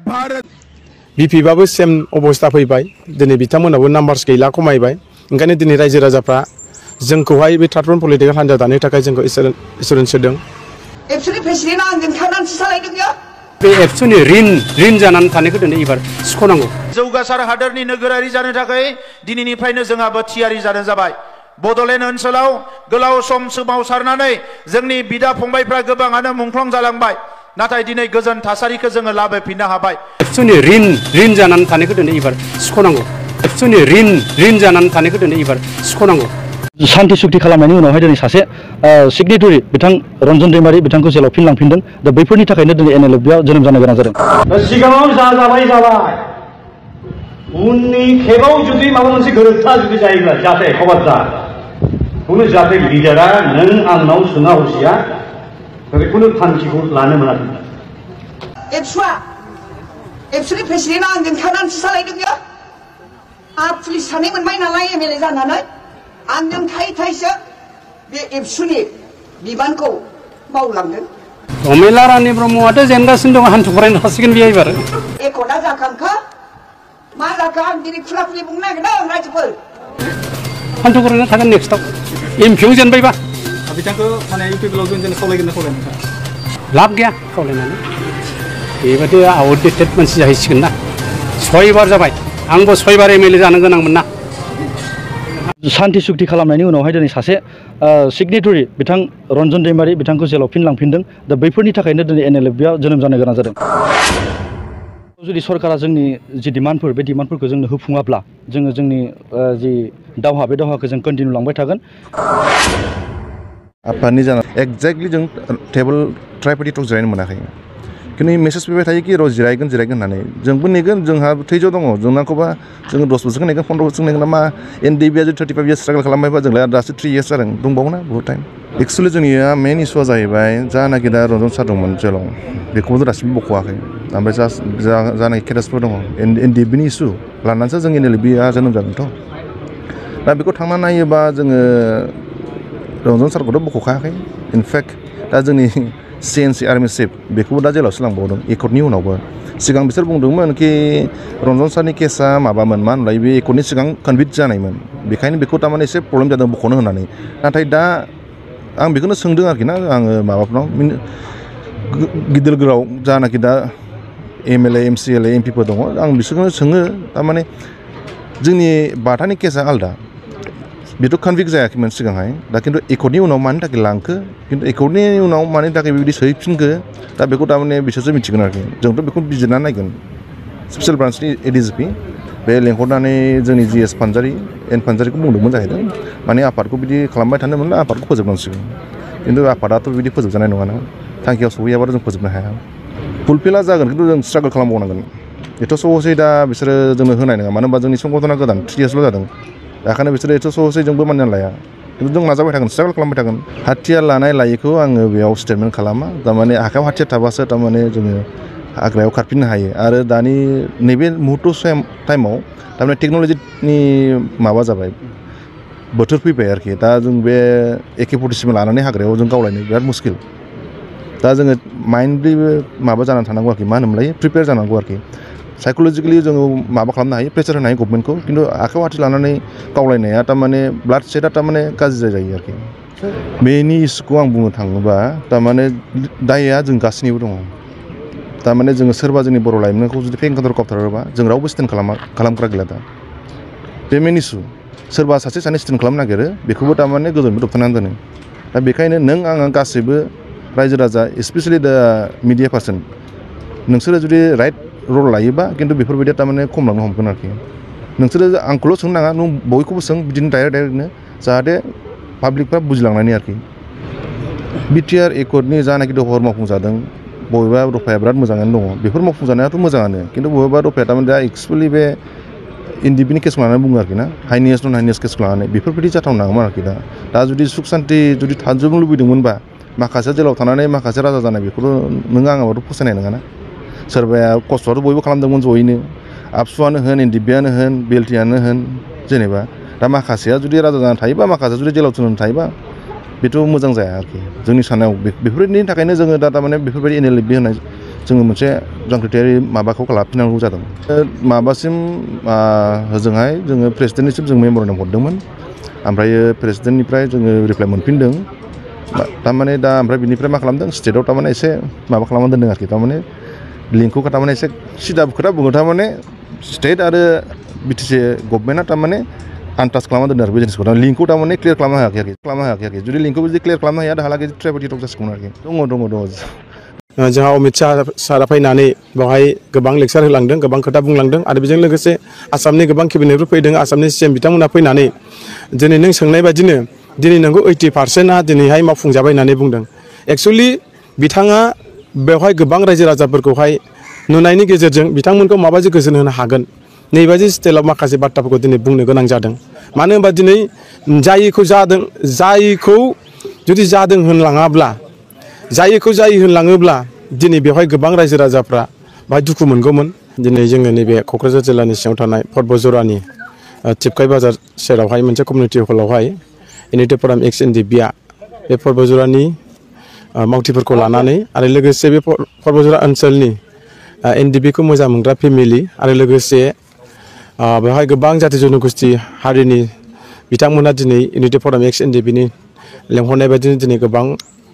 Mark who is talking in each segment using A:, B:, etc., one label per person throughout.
A: Bharat बिपिबाबो same अबस्था फैबाय दिनै बिथांमोनाबो नाम्बार्स गैला खमायबाय ओंखायनो दिनै रायजो राजाफ्रा जोंखौहाय बे थार्ड पलिटिकेल हान्जा दानो थाखाय जोंखौ एसुरेन्स होदों
B: एबसुनि प्रेसिडेन्टआ आंजों थानानैसो सालायदों बियो
C: बे एबसुनि रिन जानानै थानायखौ दिनै एबार सिख'नांगौ
D: जौगासार हादोरनि नोगोरारि जानो थाखाय दिनैनिफ्रायनो जोंहाबो थियारि जानो जाबाय बड'लेण्ड ओनसोलाव गोलाव सम सोमावसारनानै जोंनि बिदा फंबायफ्रा गोबाङानो मुंख्लं जालांबाय नाथाय दिनै गोजोन थासारिखौ जोङो लाबोफिननो हाबाय
C: एबसुनि रिन जानानै थानायखौ दिनै एबार सिख'नांगौ एबसुनि रिन जानानै थानायखौ दिनै एबार सिख'नांगौ
E: शान्ति सुक्ति खालामनायनि उनावहाय दिनै सासे सिगनेटरि बिथां रन्जन दैमारि बिथांखौ जेलाव फिनलांफिनदों दा बैफोरनि थाखायनो दिनै NLF-आव जोनोम जानो गोनां जादों
F: सिगाङाव जाबाय उननि खेबाव जुदि माबा मोनसे गोरोन्था जुदि जायोब्ला जाहाथे खबरदार खुनु जाहाथे लिडारा नों आंनाव सोङा हसिया बेखौनो थांखिखौ लानो मोनाखै
B: एबसुनि प्रेसिडेन्टआ आंजों थानानैसो सालायदों बियो आरो पुलिस सानै मोनबाय नालाय MLA जानानै आंजों थाइसो बे एबसुनि बिबानखौ मावलांदों
C: अमेला रानी ब्रह्मआथ' जेनगासिनो दं हान्थु फरायनो हासिगोन बेयो एबार
B: एकदा जाखांखो मा जाखो आं दिनै खुला खुलि बुंनो नागिरदों रायजोफोर
C: हान्थु फरायना थागोन नेक्स्टआव MP जेनबायबा
G: बिथांखौ माने इउपिपिएलआव जों खावलायगोन खावलायनो
C: लाब गैया खावलायनानै बेबायदि आउटडेटेड मानसि जाहैसिगोन ना 6 बार जाबाय आंबो 6 बार MLA जानो गोनांमोन ना
E: शान्ति सुक्ति खालामनायनि उनावहाय दिनै सासे सिगनेटरि बिथां रन्जन दैमारि बिथांखौ जेलाव फिनलांफिनदों दा बैफोरनि थाखायनो दिनै NLF-आव जोनोम जानो गोनां जादों जुदि सरकारा जोंनि जि डिमान्डफोर बे डिमान्डफोरखौ जोंनो होफुङाब्ला जोङो जोंनि जि दावहा बे दावहाखौ जों कन्टिनिउ लांबाय थागोन
H: आफादनि जाना एक्जेक्टलि जों टेबोल ट्राइपार्टि टक जिरायनो मोनाखै खिन्थु मेसेज फैबाय थायो कि र' जिरायगोन होननानै जोंबो नेगोन जोंहा थैज' दङ जों नांगौबा जोङो 10 बोसोरखौ नेगोन 15 बोसोर नेगोन मा NDB-आ जुदि 35 इयार्स स्ट्रागल खालामबायबा जोंलाय दासो 3 इयार्स जादों दंबावोना बहुत टाइम एक्सुवेलि जोंनिया मेन इशुआ जाहैबाय जानाखि दा रन्जन सार दंमोन जेलाव बेखौबो दासिमबो बख'वाखै ओमफ्राय जानाखि केरेसफोर दङ NDB-नि इशु लानानैसो जों NLF-आ जोनोम जादोंथ' दा बेखौ थांना नायोबा जोङो रन्जन सारखौथ' बख'खायाखै इनफेक्ट दा जोंनि CNC आर्मि चिफ बेखौबो दा जेलावसो लांबावदों एकर्डनि उनावबो सिगां बिसोर बुंदोंमोन कि रन्जन सारनि केसा माबामोन मा होनलाय बे एकर्डनि सिगां कनभिक्ट जानायमोन बेखायनो बेखौ थारमाने एसे प्रब्लेम जादों बख'नो होननानै नाथाय दा आं बेखौनो सोंदों आरोखि ना आङो माबाफोराव गिदिर गोलाव जानाखि दा MLA MCLA MP-फोर दङ आं बिसोरखौनो सोङो थारमाने जोंनि बाथानि केसा आलदा बेथ' कनभिक्ट जायाखैमोन सिगांहाय दा खिन्थु एकर्डनि उनाव मानि थाखाय लांखो खिन्थु एकर्डनि उनाव मानि थाखाय बेबायदि सोहैफिनखो दा बेखौ थारमाने बिसोरसो मिथिगोन आरोखि जोंथ' बेखौ बिजिरना नायगोन स्पेसियेल ब्रान्सनि ADGP बे लेंहरनानै जोंनि GS फानजारि फानजारिखौ बुंदोंमोन जाहैदों माने आफादखौ बिदि खालामबाय थानो मोनला आफादखौ फोजोबनांसिगोन खिन्थु आफादाथ' बिदि फोजोबजानाय नङाना थांखियाव सहैयाबाथ' जों फोजोबनो हाया फुलफिला जागोन खिन्थु जों स्ट्रागल खालामबावनांगोन एथ' सहसै दा बिसोरो जोंनो होनाय नङा मानो होनबा जोंनि संगठना गोदान 3 इयार्सल' जादों बेखायनो बिसोरो एथ' सहसै जोंबो मानिनानै लाया खिन्थु जों नाजाबाय थागोन स्ट्रागल खालामबाय थागोन हाथियार लानाय लायैखौ आङो बेयाव स्टेटमेन्ट खालामा थारमाने आखायाव हाथियार थाबासो थारमाने जोङो हाग्रायाव खारफिननो हायो आरो दानि नैबे मुहुर्त टाइमाव थारमाने टेक्न'लजिनि माबा जाबाय बोथोर फैबाय आरोखि दा जों बे AK-47 लानानै हाग्रायाव जों गावलायनो बिराद मुस्किल दा जोङो माइन्डलिबो माबा जानानै थानांगौ आरोखि मा होनोमोनलाय प्रिपेयार जानांगौ आरोखि साइक'लजिकेलि जोङो माबा खालामनो हायो प्रेसार होनो हायो गभर्नमेन्टखौ खिन्थु आखायाव हाथि लानानै गावलायनाया थारमाने ब्लाड सेटआ थारमाने गाज्रि जायो आरोखि बेनि इस्युखौ आं बुंनो थाङोबा थारमाने दायआ जों गासैनिबो दङ थारमाने जोङो सोरबा जोंनि बर' लाइमोनखौ जुदि फेक एनकाउन्टार खालामथारोबा जों रावबो स्टेन्ड खालामग्रा गैला दा बे मेन इस्यु सोरबा सासे सानै स्टेन्ड खालामनो नागिरो बेखौबो थारमाने गोजौनिफ्राय दबथायनानै दोनो दा बेखायनो नों आं गासैबो रायजो राजा स्पेसियेलि दा मिडिया पार्सन नोंसोरो जुदि राइट रल लायोबा खिन्थु बेफोरबायदिया थारमाने खमलांनो हमगोन आरोखि नोंसोरो आंखौल' सोंनो नाङा नों बयखौबो सों बिदिनो डाइरेक्टनो जाहाथे पाब्लिकफ्रा बुजिलांनायनि आरोखि BTR एकर्डनि जानाखि दफाफोर मावफुंजादों बबेबा दफाया बिराद मोजाङानो दङ बेफोर मावफुंजानायाथ' मोजाङानो खिन्थु बबेबा दफाया थारमाने दा एक्सुवेलि बे NDB-नि केसखौ लानानै बुङो आरोखि ना हाइनेस नन हाइनेस केसखौ लानानै बेफोरबायदि जाथावनो नाङामोन आरोखि दा जुदि सुख सान्थि जुदि थाजोबनो लुबैदोंमोनबा माखासे जेलाव थानानै माखासे राजा जानाय बेखौथ' नों आङाबाथ' फसायनाय नङाना सोरबाया खस्थ'आथ' बयबो खालामदोंमोन जयैनो आबसुआनो होन NDB-आनो होन BLT-आनो होन जेनेबा दा माखासेया जुदि राजा जानानै थायोबा माखासेया जुदि जेलाव थुनानै थायोबा बेथ' मोजां जाया आरोखि जोंनि साननायाव बेफोरनि थाखायनो जोङो दा थारमाने बेफोरबायदि NLFB होननाय जोङो मोनसे जांख्रिथायारि माबाखौ लाफिननांगौ जादों माबासिम होजोंहाय जोङो प्रेसिडेन्टनिसिम जों मेम'रेन्डाम हरदोंमोन ओमफ्राय प्रेसिडेन्टनिफ्राय जोङो रिप्लाइ मोनफिनदों थारमाने दा ओमफ्राय बिनिफ्राय मा खालामदों स्टेटआव थारमाने एसे माबा खालामना दोनदों आरोखि थारमाने लिंकखौ थारमाने एसे सिदा खोथा बुङो थारमाने स्टेट आरो BTC गभर्नमेन्टआ थारमाने आनटाच खालामना दोनदों आरो बे जिनिसखौ लिंकखौ थारमाने क्लियार खालामनो हायाखै आरोखि जुदि लिंकखौ जुदि क्लियार खालामनो हाया दाहालागै ट्राइपार्टि टक जासिगौमोन आरोखि दङ
A: जोंहा अमित शाह सारा फैनानै बेवहाय गोबां लेक्सार होलांदों गोबां खोथा बुंलांदों आरो बेजों लोगोसे आसामनि गोबां केबिनेटफोर फैदों आसामनि CM बिथांमोना फैनानै दिनै नों सोंनाय बायदिनो दिनै नोंगौ 80%आ दिनैहाय मावफुंजाबाय होननानै बुंदों एक्सुवेलि बिथाङा बेवहाय गोबां रायजो राजाफोरखौहाय नुनायनि गेजेरजों बिथांमोनखौ माबायदि गोजोन होनो हागोन नैबायदि स्टाइलाव माखासे बाथ्राफोरखौ दिनै बुंनो गोनां जादों मानो होनबा दिनै जायिखौ जुदि जादों होनलाङाब्ला जायिखौ जायि होनलाङोब्ला दिनै बेवहाय गोबां रायजो राजाफ्रा बाहाय दुखु मोनगौमोन दिनै जोङो नैबे क'क्राझार जिल्लानि सिङाव थानाय पर्बजरानि टिपकाइ बाजार सेरावहाय मोनसे कमिउनिटि हलावहाय इउनिटि फराम एक्स NDBआ बे पर्बजरानि मावथिफोरखौ लानानै आरो लोगोसे बे पर्बजरा ओनसोलनि NDBखौ मोजां मोनग्रा फेमिलि आरो लोगोसे बेवहाय गोबां जाथि जनगोष्ठी हारिनि बिथांमोना दिनै इउनिटि फराम एक्स NDBनि लेंहरनाय बायदिनो दिनै गोबां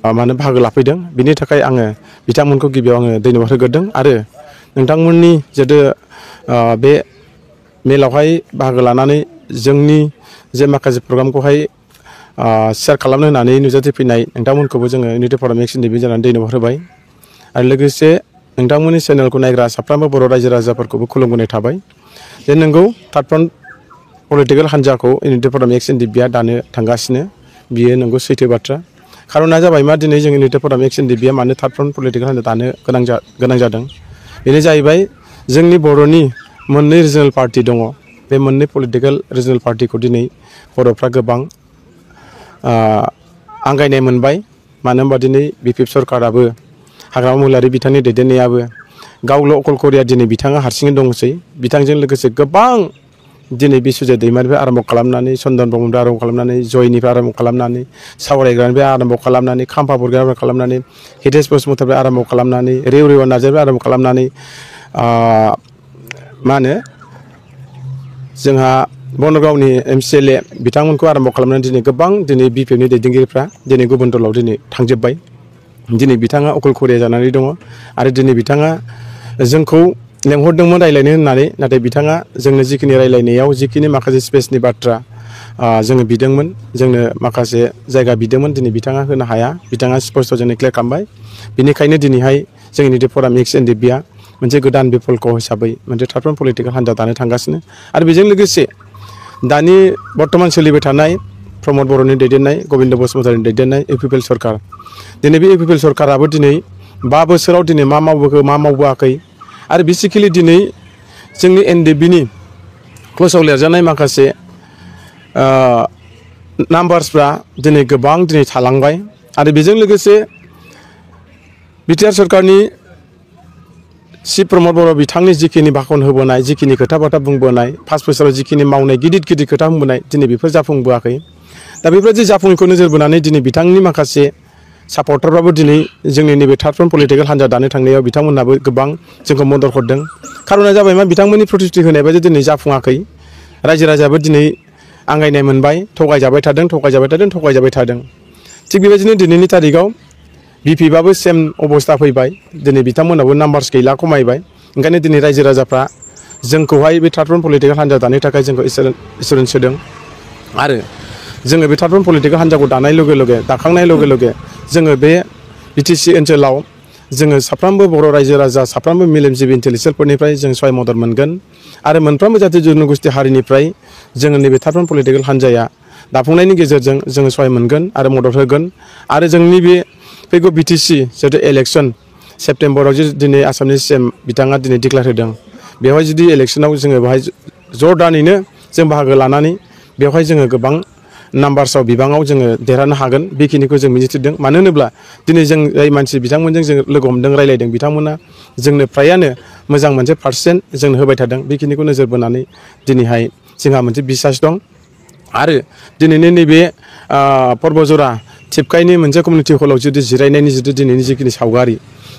A: मानो बाहागो लाफैदों बिनि थाखाय आङो बिथांमोनखौ गिबियाव आङो धन्यबाद होग्रोदों आरो नोंथांमोननि जितु बे मेलावहाय बाहागो लानानै जोंनि जे माखासे प्रग्रामखौहाय शेयार खालामनो होननानै नुजाथिफैनाय नोंथांमोनखौबो जोङो इउनिटि फराम एक्स NDB जानानै धन्यबाद होबाय आरो लोगोसे नोंथांमोननि चेनेलखौ नायग्रा साफ्रोमबो बर' रायजो राजाफोरखौबो खुलुमबोनाय थाबाय जे नोंगौ थार्ड फ्रन्ट पलिटिकेल हान्जाखौ इउनिटि फराम एक्स NDBआ दानो थांगासिनो बियो नंगौ सैथो बाथ्रा खारना जाबाय मा दिनै जों इउनिटि फराम एक्स NDBआ मानो थार्ड फ्रन्ट पलिटिकेल हान्जा दानो गोनां जादों बेनो जाहैबाय जोंनि बर'नि मोननै रिजनेल पार्टि दङ बे मोननै पलिटिकेल रिजनेल पार्टिखौ दिनै बर'फ्रा गोबां आंगायनाय मोनबाय मानो होनबा दिनै BPF सरकाराबो हाग्रामा महिलारि बिथांनि दैदेननायाबो गावल' अकलकरिया दिनै बिथाङा हारसिङै दंसै बिथांजों लोगोसे गोबां दिनै बिस्वजित दैमारिनिफ्राय आरम्भ खालामनानै चन्दन ब्रह्मनिफ्राय आरम्भ खालामनानै जयनिफ्राय आरम्भ खालामनानै सावरायग्रानिफ्राय आरम्भ खालामनानै खाम्फा बरगनिफ्राय आरम्भ खालामनानै हितेश बसुमतारिनिफ्राय आरम्भ खालामनानै रेवरेवा नार्जारिनिफ्राय आरम्भ खालामनानै मा होनो जोंहा बनगावनि MCLA बिथांमोनखौ आरम्भ खालामनानै दिनै गोबां दिनै BPFनि दैदेनगिरिफ्रा दिनै गुबुन दलाव दिनै थांजोब्बाय दिनै बिथाङा अकलकरिया जानानै दङ आरो दिनै बिथाङा जोंखौ लेंहरदोंमोन रायलायनो होननानै नाथाय बिथाङा जोंनो जिखिनि रायलायनायाव जिखिनि माखासे स्पेसनि बाथ्रा जोङो बिदोंमोन जोंनो माखासे जायगा बिदोंमोन दिनै बिथाङा होनो हाया बिथाङा स्पष्ट जोंनो क्लियार खालामबाय बिनिखायनो दिनैहाय जोंनि इउनिटि फराम एक्स NDBआ मोनसे गोदान बिफलक हिसाबै मोनसे थार्ड फ्रन्ट पलिटिकेल हान्जा दानो थांगासिनो आरो बेजों लोगोसे दानि बर्तमान सोलिबाय थानाय प्रमद बर'नि दैदेननाय गबिन्द बसुमतारिनि दैदेननाय UPPL सरकार दिनै बे UPPL सरकाराबो दिनै 5 बोसोराव दिनै मा मावबोखो मा मावबोआखै आरो बेसिकेलि दिनै जोंनि NDBनि क्लसाव लिरजानाय माखासे नाम्बार्सफ्रा दिनै गोबां दिनै थालांबाय आरो बेजों लोगोसे BTR सरकारनि सि प्रमद बर' बिथांनि जिखिनि भाषण होबोनाय जिखिनि खोथा बाथ्रा बुंबोनाय 5 बोसोराव जिखिनि मावनाय गिदिर खोथा बुंबोनाय दिनै बेफोर जाफुंबोआखै दा बेफोरबायदि जाफुङैखौ नोजोर बोनानै दिनै बिथांनि माखासे सापर्टारफ्राबो दिनै जोंनि नैबे थार्ड फ्रन्ट पलिटिकेल हान्जा दानो थांनायाव बिथांमोनहाबो गोबां जोंखौ मदद हरदों खारना जाबाय मा बिथांमोननि प्रतिश्रुति होनाय बायदि दिनै जाफुङाखै रायजो राजायाबो दिनै आंगायनाय मोनबाय थगायजाबाय थादों थिग बेबायदिनो दिनैनि तारिखाव BPFआबो सेम अबस्था फैबाय दिनै बिथांमोनाबो नाम्बार्स गैला खमायबाय ओंखायनो दिनै रायजो राजाफ्रा जोंखौहाय बे थार्ड फ्रन्ट पलिटिकेल हान्जा दानो थाखाय जोंखौ इसोरन सोदों आरो जोङो बे थार्ड फ्रन्ट पलिटिकेल हान्जाखौ दाखांनाय लगे लगे जोङो बे BTC ओनसोलाव जोङो साफ्रोमबो बर' रायजो राजा साफ्रोमबो मेलेमजिबि इन्टेलेक्सुयेलफोरनिफ्राय जों सहाय मदद मोनगोन आरो मोनफ्रोमबो जाथि जनगोष्ठी हारिनिफ्राय जोङो नैबे थार्ड फ्रन्ट पलिटिकेल हान्जाया दाफुंनायनि गेजेरजों जोङो सहाय मोनगोन आरो मदद होगोन आरो जोंनि बे फैगौ BTC जिहेतु इलेक्सन सेप्तेम्बराव जे दिनै आसामनि CM बिथाङा दिनै डिक्लेयार होदों बेवहाय जुदि इलेक्सनाव जोङो बेवहाय जरदानैनो जों बाहागो लानानै बेवहाय जोङो गोबां नाम्बार्सआव बिबाङाव जोङो देरहानो हागोन बेखिनिखौ जों मिजिंथिदों मानो होनोब्ला दिनै जों जाय मानसि बिथांमोनजों जों लोगो हमदों रायलायदों बिथांमोना जोंनो फ्रायानो मोजां मोनसे पार्सेन्ट जोंनो होबाय थादों बेखिनिखौ नोजोर बोनानै दिनैहाय जोंहा मोनसे बिसास दं आरो दिनैनि नैबे पर्बजरा टिपकाइनि मोनसे कमिउनिटि हलाव जुदि जिरायनायनि जुदि दिनैनि जिखिनि सावगारि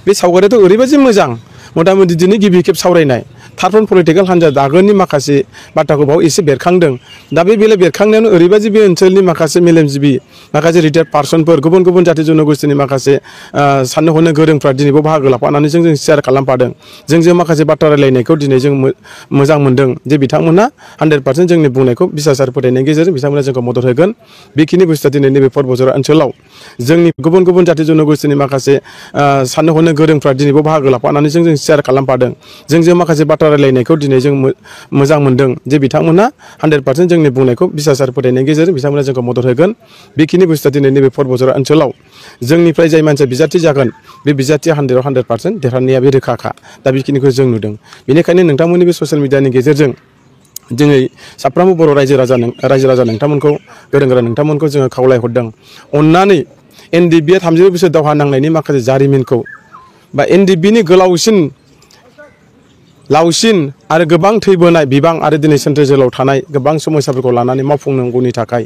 A: बे सावगारियाथ' ओरैबायदि मोजां मथा-मथि दिनै गिबि खेब सावरायनाय थार्ड पलिटिकेल हान्जा दागोननि माखासे बाथ्राखौ बाव एसे बेरखांदों दा बे बेले बेरखांनायावनो ओरैबायदि बे ओनसोलनि माखासे मेलेमजिबि माखासे रिटायार्ड पार्सनफोर गुबुन गुबुन जाथि जनगोष्ठीनि माखासे साननो हनो गोरोंफ्रा दिनैबो बाहागो लाफानानै जों शेयार खालामफादों जों माखासे बाथ्रा रायलायनायखौ दिनै जों मोजां मोनदों जे बिथांमोना 100% जोंनि बुंनायखौ बिसास आरो फोथायनायनि गेजेरजों बिथांमोना जोंखौ मदद होगोन बेखिनि बुस्थुआ दिनै नैबे परबजरा ओनसोलाव जोंनि गुबुन गुबुन जाथि जनगोष्ठीनि माखासे साननो हनो गोरोंफ्रा दिनैबो बाहागो लाफानानै जों शेयार खालामफादों जों माखासे बाथ्रा रायलायनायखौ दिनै जों मोजां मोनदों जे बिथांमोना 100% जोंनि बुंनायखौ बिसास आरो फोथायनायनि गेजेरजों बिथांमोना जोंखौ मदद होगोन बेखिनि बुस्थुआ दिनै नैबे परबजरा ओनसोलाव जोंनिफ्राय जाय मानसिया बिजाथि जागोन बे बिजाथिया 100% देरहानाया बे रोखाखा दा बेखिनिखौ जों नुदों बेनिखायनो नोंथांमोननि बे ससियेल मिडियानि गेजेरजों दिनै साफ्रोमबो बर' रायजो राजा नोंथांमोनखौ गोरों गोरा नोंथांमोनखौ जोङो खावलायहरदों अननानै एनडिबिआ 30 बोसोर दावहा नांनायनि माखासे जारिमिनखौ बा एनडिबिनि गोलावसिन लावसिन आरो गोबां थैबोनाय बिबां आरो दिनै सेन्ट्रेल जेलाव थानाय गोबां समस्याफोरखौ लानानै मावफुंनांगौनि थाखाय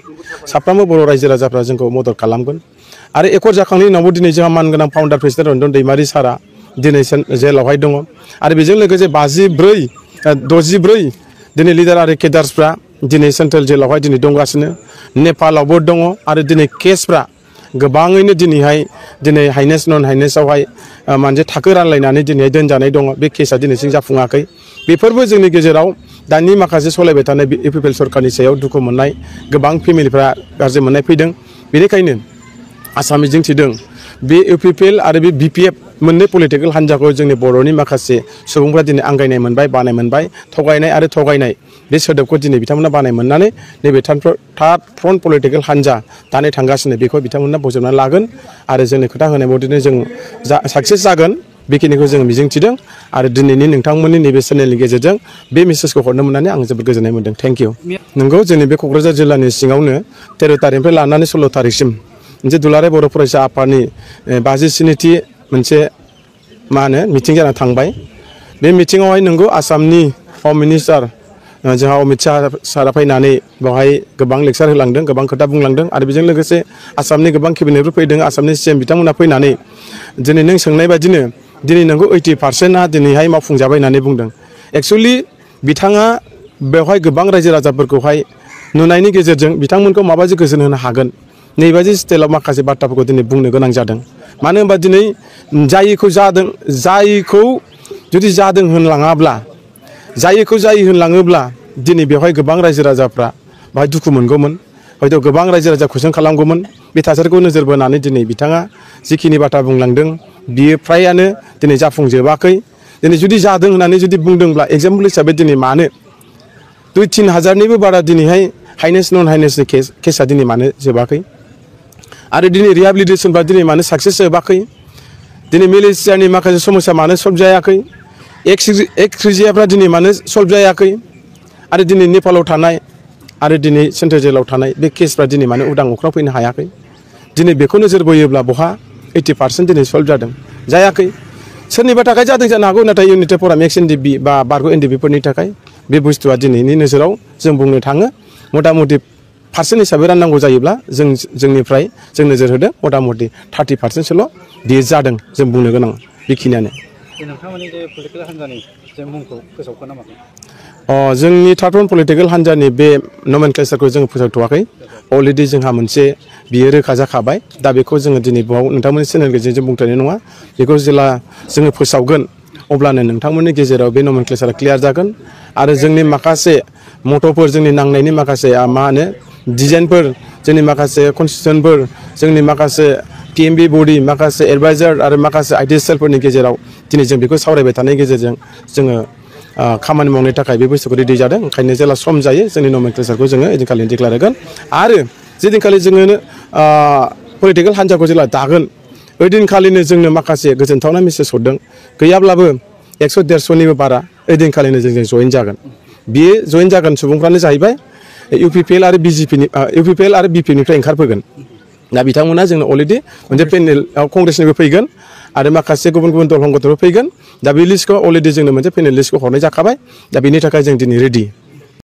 A: साफ्रोमबो बर' रायजो राजाफ्रा जोंखौ मदद खालामगोन आरो एकर्ड जाखांनायनि उनावबो दिनै जोंहा मानगोनां फाउन्डार प्रेसिडेन्ट रन्जन दैमारि सारा दिनै जेलावहाय दङ आरो बेजों लोगोसे 64 दिनै लिडार आरो केडार्सफ्रा दिनै सेन्ट्रेल जेलावहाय दिनै दंगासिनो नेपालावबो दङ आरो दिनै केसफ्रा गोबाङैनो दिनै हाइनेस नन हाइनेसआवहाय मोनसे थाखो रानलायनानै दिनै दोनजानाय दङ बे केसा दिनैसिम जाफुङाखै बेफोरबो जोंनि गेजेराव दानि माखासे सलायबाय थानाय इउपिपिएल सरकारनि सायाव दुखु मोननाय गोबां फेमिलिफ्रा गाज्रि मोननाय फैदों बेनिखायनो आसाम मिजिं थिदों बे इउपिपिएल आरो बे बिपिएफ मोननै पलिटिकेल हान्जाखौ जोंनि बर'नि माखासे सुबुंफ्रा दिनै आंगायनाय मोनबाय बानाय मोनबाय थगायनाय आरो थगायनाय बे सोदोबखौ दिनै बिथांमोना बानाय मोननानै नैबे थार्ड फ्रन्ट पलिटिकेल हान्जा दानो थांगासिनो बेखौ बिथांमोना बजबनानै लागोन आरो जोंनो खोथा होनाय बायदिनो जों साक्सेस जागोन बेखिनिखौ जों मिजिंथिदों आरो दिनैनि नोंथांमोननि नैबे चेनेलनि गेजेरजों बे मेसेजखौ हरनो मोननानै आं जोबोद गोजोननाय मोनदों थेंक इउ नंगौ जोंनि बे क'क्राझार जिल्लानि सिङावनो 13 तारिखनिफ्राय लानानै 16 तारिखसिम मोनसे दुलाराय बर' फरायसा आफादनि 57थि मोनसे मा होनो मिटिं जाना थांबाय बे मिटिङावहाय नंगौ आसामनि हम मिनिस्टार जोंहा अमित शाह सारा फैनानै बेवहाय गोबां लेक्सार होलांदों गोबां खोथा बुंलांदों आरो बेजों लोगोसे आसामनि गोबां केबिनेटफोर फैदों आसामनि सीएम बिथांमोना फैनानै दिनै नों सोंनाय बायदिनो दिनै नंगौ 80%आ दिनैहाय मावफुंजाबाय होननानै बुंदों एक्चुअलि बिथाङा बेवहाय गोबां रायजो राजाफोरखौहाय नुनायनि गेजेरजों बिथांमोनखौ माबायदि गोजोन होनो हागोन नैबायदि स्टाइलाव माखासे बाथ्राफोरखौ दिनै बुंनो गोनां जादों मानो होनबा दिनै जायखौ जुदि जादों होनलाङाब्ला जायखौ जायो होनलाङोब्ला दिनै बेवहाय गोबां रायजो राजाफ्रा बाहाय दुखु मोनगौमोन हयथ' गोबां रायजो राजा कुइसन खालामगौमोन बे थासारिखौ नोजोर बोनानै दिनै बिथाङा जिखिनि बाथ्रा बुंलांदों बियो फ्रायानो दिनै जाफुंजोबाखै दिनै जुदि जादों होननानै जुदि बुंदोंब्ला एग्जाम्पल हिसाबै दिनै मानो 2-3 हाजारनिबो बारा दिनैहाय हाइनेस नन हाइनेसनि केसा दिनै मानो जोबाखै आरो दिनै रिहेबिलिटेसनफ्रा दिनै मानो साक्सेस जोबाखै दिनै मेलेसियानि माखासे समस्या मानो सल्भ जायाखै एक्सरिजियाफ्रा दिनै मानो सल्भ जायाखै आरो दिनै नेपालाव थानाय आरो दिनै सेन्ट्रेल जेलाव थानाय बे केसफ्रा दिनै मानो उदां अख्रां फैनो हायाखै दिनै बेखौ नोजोर बोयोब्ला बहा 80% दिनै सल्भ जादों जायाखै सोरनिबा थाखाय जादों जानो हागौ नाथाय इउनिटेड फराम एक्स एनडिबि बा बारग' एनडिबिफोरनि थाखाय बे बुस्थुआ दिनैनि नोजोराव जों बुंनो थाङो मथा-मथि पार्सेन्ट हिसाबै राननांगौ जायोब्ला जोंनिफ्राय जों नोजोर होदों मथा-मथि 30%सोल' बियो जादों जों बुंनो गोनां बेखिनियानो
G: नोंथांमोननि जे पलिटिकेल हान्जानि जे मुंखौ फोसावखो नामा
A: जोंनि थार्ड पलिटिकेल हान्जानि बे नमेनक्लेचारखौ जोङो फोसावथ'वाखै अलरेडि जोंहा मोनसे बियो रोखा जाखाबाय दा बेखौ जोङो दिनै बाव नोंथांमोननि चेनेल गेजेरजों बुंथ'नाय नङा बेखौ जेला जोङो फोसावगोन अब्लानो नोंथांमोननि गेजेराव बे नमेनक्लेचारा क्लियार जागोन आरो जोंनि माखासे मट'फोर जोंनि नांनायनि माखासे मा होनो डिजाइनफोर जोंनि माखासे कनस्टिटिउसनफोर जोंनि माखासे टिएमबि बडि माखासे एडभाइजार आरो माखासे आइडिएसएलफोरनि गेजेराव दिनै जों बेखौ सावरायबाय थानायनि गेजेरजों जोङो खामानि मावनो थाखाय बे बुस्थुखौ रेडि जादों ओंखायनो जेला सम जायो जोंनि नमेनक्लेचारखौ जोङो ओइदिनखालि डिक्लेयार होगोन आरो जेदिनखालि जोङो पलिटिकेल हान्जाखौ जेला दागोन ओइदिनखालिनो जोंनो माखासे गोजोनथावना मेसेज हरदों गैयाब्लाबो 100-150निबो बारा ओइदिनखालिनो जों जइन जागोन बियो जइन जागोन सुबुंफ्रानो जाहैबाय इउपिपिएल आरो बिपिनिफ्राय ओंखारफैगोन दा बिथांमोना जोंनो अलरेडि मोनसे पेनेल कंग्रेसनिबो फैगोन आरो माखासे गुबुन गुबुन दल हंगतबो फैगोन दा बे लिस्टखौ अलरेडि जोंनो मोनसे पेनेल लिस्टखौ हरनाय जाखाबाय दा बेनि थाखाय जों दिनै रेडि